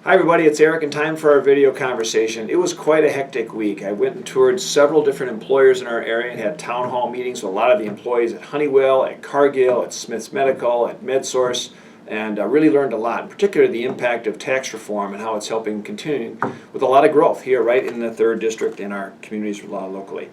Hi everybody, it's Eric and time for our video conversation. It was quite a hectic week. I went and toured several different employers in our area and had town hall meetings with a lot of the employees at Honeywell, at Cargill, at Smith's Medical, at MedSource, and really learned a lot, in particular the impact of tax reform and how it's helping continue with a lot of growth here right in the 3rd District in our communities locally.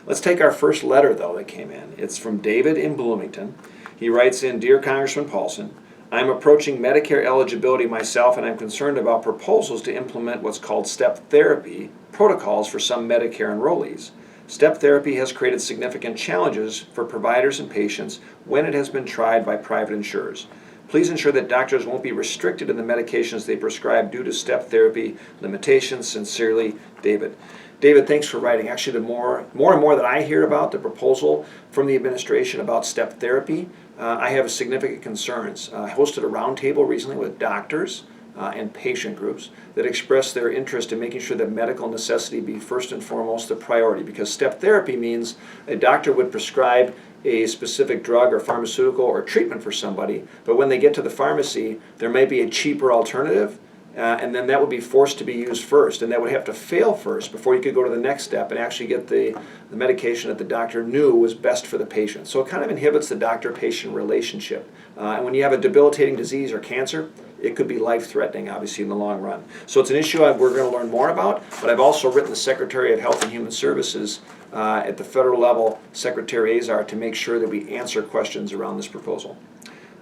Let's take our first letter though that came in. It's from David in Bloomington. He writes in, "Dear Congressman Paulson, I'm approaching Medicare eligibility myself and I'm concerned about proposals to implement what's called step therapy protocols for some Medicare enrollees. Step therapy has created significant challenges for providers and patients when it has been tried by private insurers. Please ensure that doctors won't be restricted in the medications they prescribe due to step therapy limitations. Sincerely, David." David, thanks for writing. Actually, the more and more that I hear about the proposal from the administration about step therapy, I have significant concerns. I hosted a roundtable recently with doctors and patient groups that expressed their interest in making sure that medical necessity be first and foremost the priority, because step therapy means a doctor would prescribe a specific drug or pharmaceutical or treatment for somebody, but when they get to the pharmacy, there may be a cheaper alternative, and then that would be forced to be used first, and that would have to fail first before you could go to the next step and actually get the medication that the doctor knew was best for the patient. So it kind of inhibits the doctor-patient relationship. And when you have a debilitating disease or cancer, it could be life-threatening, obviously, in the long run. So it's an issue we're going to learn more about, but I've also written the Secretary of Health and Human Services at the federal level, Secretary Azar, to make sure that we answer questions around this proposal.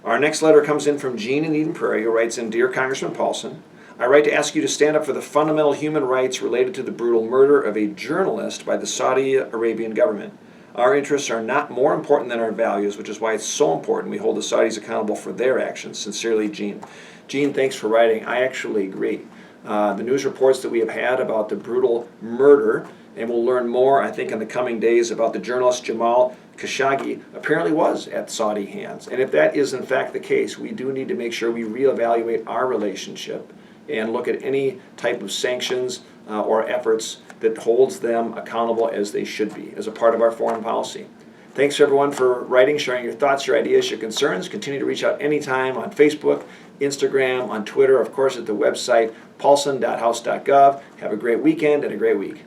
Our next letter comes in from Gene in Eden Prairie, who writes in, "Dear Congressman Paulson, I write to ask you to stand up for the fundamental human rights related to the brutal murder of a journalist by the Saudi Arabian government. Our interests are not more important than our values, which is why it's so important we hold the Saudis accountable for their actions. Sincerely, Gene." Gene, thanks for writing. I actually agree. The news reports that we have had about the brutal murder, and we'll learn more, I think, in the coming days about the journalist Jamal Khashoggi, apparently was at Saudi hands. And if that is in fact the case, we do need to make sure we reevaluate our relationship and look at any type of sanctions or efforts that holds them accountable as they should be as a part of our foreign policy. Thanks everyone for writing, sharing your thoughts, your ideas, your concerns. Continue to reach out anytime on Facebook, Instagram, on Twitter, of course at the website paulson.house.gov. Have a great weekend and a great week.